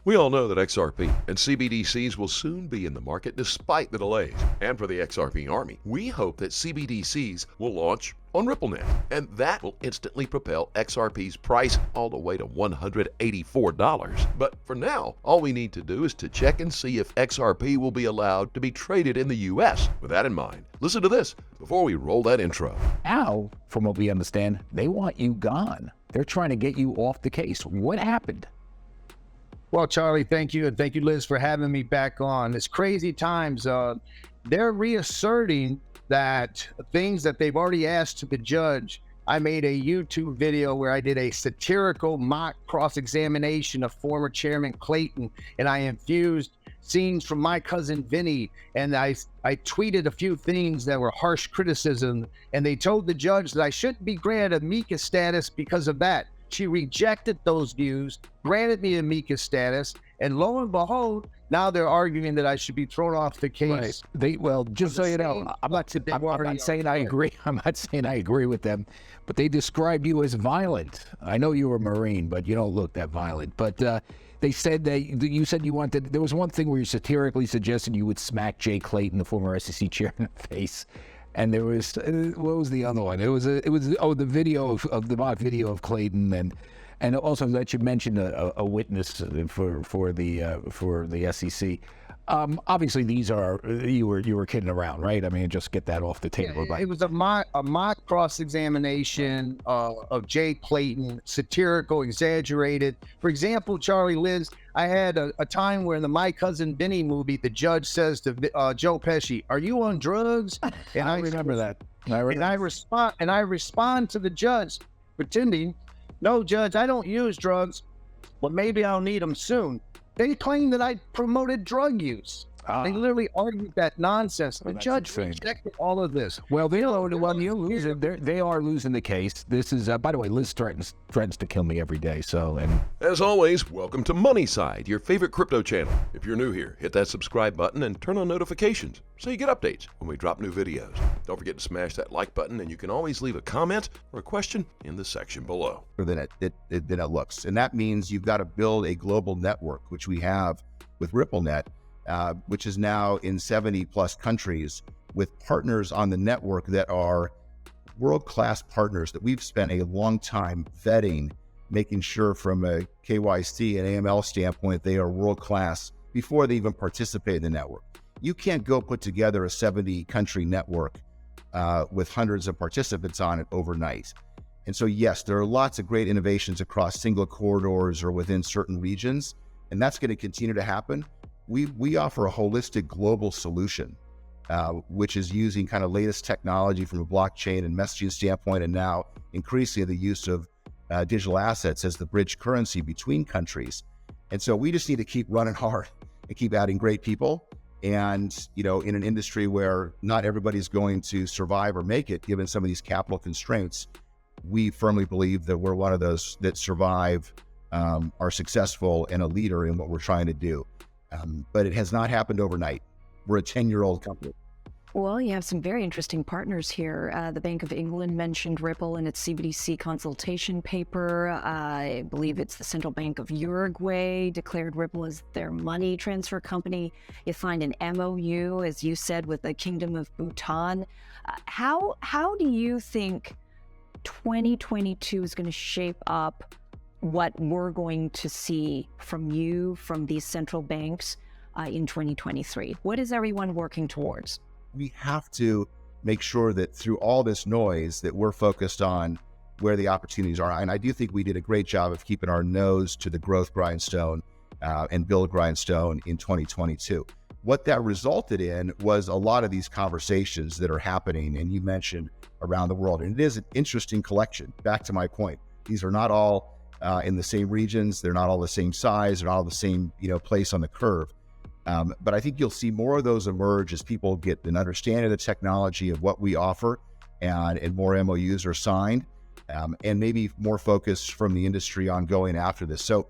We all know that XRP and CBDCs will soon be in the market despite the delays. And for the XRP Army, we hope that CBDCs will launch on RippleNet, and that will instantly propel XRP's price all the way to $184. But for now, all we need to do is to check and see if XRP will be allowed to be traded in the US. With that in mind, listen to this before we roll that intro. Now, from what we understand, they want you gone. They're trying to get you off the case. What happened? Well, Charlie, thank you. And thank you, Liz, for having me back on. It's crazy times. They're reasserting that things that they've already asked to the judge. I made a YouTube video where I did a satirical mock cross-examination of former Chairman Clayton, and I infused scenes from My Cousin Vinny, and I tweeted a few things that were harsh criticism, and they told the judge that I shouldn't be granted amicus status because of that. She rejected those views, granted me amicus status, and lo and behold, now they're arguing that I should be thrown off the case. Right. Well, just so you know, I'm not saying I agree. I'm not saying I agree with them, but they described you as violent. I know you were a Marine, but you don't look that violent. But they said that you said you wanted. There was one thing where you satirically suggested you would smack Jay Clayton, the former SEC chair, in the face. And there was, what was the other one? It was the video of the mock video of Clayton, and also that you mentioned a witness for the SEC. Obviously, these are you were kidding around, right? I mean, just get that off the table. Yeah, it was a mock cross-examination of Jay Clayton, satirical, exaggerated. For example, Charlie, Liz, I had a time where in the My Cousin Vinny movie, the judge says to Joe Pesci, "Are you on drugs?" And I remember that. And I respond to the judge, pretending, "No, Judge, I don't use drugs, but maybe I'll need them soon." They claim that I promoted drug use. They literally argued that nonsense. The judge rejected all of this. Well, they are losing the case. This is, by the way, Liz threatens to kill me every day. So, and as always, welcome to Money Side, your favorite crypto channel. If you're new here, hit that subscribe button and turn on notifications so you get updates when we drop new videos. Don't forget to smash that like button, and you can always leave a comment or a question in the section below. Than it looks, and that means you've got to build a global network, which we have with RippleNet. Which is now in 70 plus countries with partners on the network that are world-class partners that we've spent a long time vetting, making sure from a KYC and AML standpoint, they are world-class before they even participate in the network. You can't go put together a 70 country network with hundreds of participants on it overnight. And so, yes, there are lots of great innovations across single corridors or within certain regions, and that's going to continue to happen. We offer a holistic global solution, which is using kind of latest technology from a blockchain and messaging standpoint, and now increasingly the use of digital assets as the bridge currency between countries. And so we just need to keep running hard and keep adding great people. And, you know, in an industry where not everybody's going to survive or make it, given some of these capital constraints, we firmly believe that we're one of those that survive, are successful, and a leader in what we're trying to do. But it has not happened overnight. We're a 10-year-old company. Well, you have some very interesting partners here. The Bank of England mentioned Ripple in its CBDC consultation paper. I believe it's the Central Bank of Uruguay declared Ripple as their money transfer company. You signed an MOU, as you said, with the Kingdom of Bhutan. How do you think 2022 is going to shape up what we're going to see from you, from these central banks in 2023? What is everyone working towards? We have to make sure that through all this noise that we're focused on where the opportunities are. And I do think we did a great job of keeping our nose to the growth grindstone and build grindstone in 2022. What that resulted in was a lot of these conversations that are happening, and you mentioned around the world. And it is an interesting collection. Back to my point, these are not all in the same regions. They're not all the same size. They're not all the same, place on the curve. But I think you'll see more of those emerge as people get an understanding of the technology of what we offer, and more MOUs are signed, and maybe more focus from the industry on going after this. So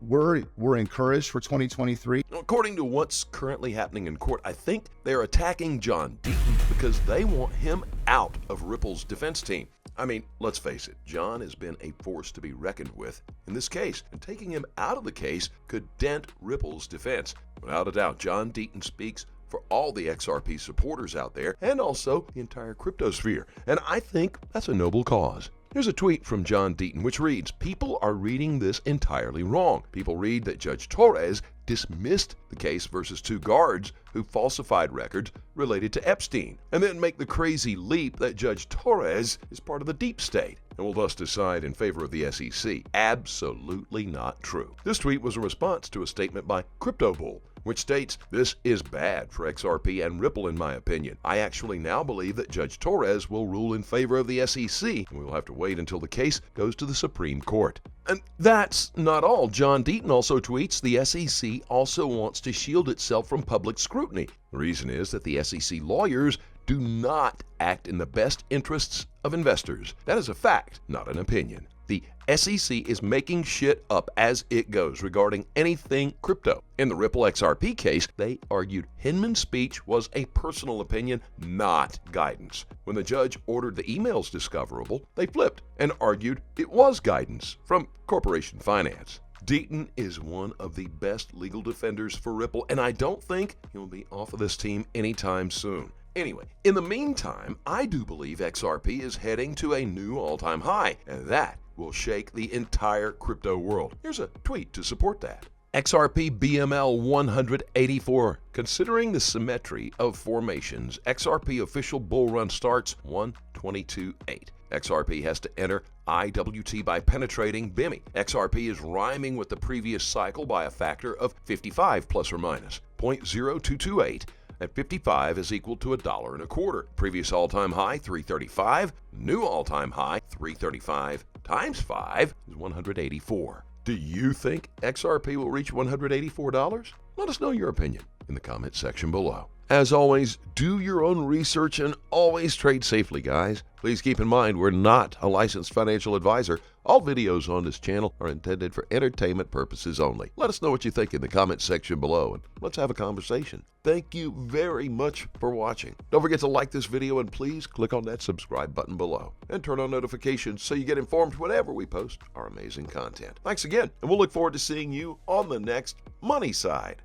we're encouraged for 2023. According to what's currently happening in court, I think they're attacking John Deaton because they want him out of Ripple's defense team. I mean, let's face it, John has been a force to be reckoned with in this case, and taking him out of the case could dent Ripple's defense. Without a doubt, John Deaton speaks for all the XRP supporters out there and also the entire cryptosphere, and I think that's a noble cause. Here's a tweet from John Deaton which reads, "People are reading this entirely wrong. People read that Judge Torres dismissed the case versus 2 guards who falsified records related to Epstein, and then make the crazy leap that Judge Torres is part of the deep state and will thus decide in favor of the SEC. Absolutely not true." This tweet was a response to a statement by Crypto Bull, which states, "This is bad for XRP and Ripple in my opinion. I actually now believe that Judge Torres will rule in favor of the SEC, and we will have to wait until the case goes to the Supreme Court." And that's not all. John Deaton also tweets, "The SEC also wants to shield itself from public scrutiny. The reason is that the SEC lawyers do not act in the best interests of investors. That is a fact, not an opinion. The SEC is making shit up as it goes regarding anything crypto. In the Ripple XRP case, they argued Hinman's speech was a personal opinion, not guidance. When the judge ordered the emails discoverable, they flipped and argued it was guidance from corporation finance." Deaton is one of the best legal defenders for Ripple, and I don't think he'll be off of this team anytime soon. Anyway, in the meantime, I do believe XRP is heading to a new all-time high, and that will shake the entire crypto world. Here's a tweet to support that. XRP BML 184. Considering the symmetry of formations, XRP official bull run starts 122.8. XRP has to enter IWT by penetrating BIMI. XRP is rhyming with the previous cycle by a factor of 55 plus or minus 0.0228. At 55 is equal to $1.25. Previous all-time high, 335. New all-time high, 335 times 5 is 184. Do you think XRP will reach $184? Let us know your opinion in the comment section below. As always, do your own research and always trade safely, guys. Please keep in mind we're not a licensed financial advisor. All videos on this channel are intended for entertainment purposes only. Let us know what you think in the comment section below and let's have a conversation. Thank you very much for watching. Don't forget to like this video and please click on that subscribe button below and turn on notifications so you get informed whenever we post our amazing content. Thanks again, and we'll look forward to seeing you on the next Money Side.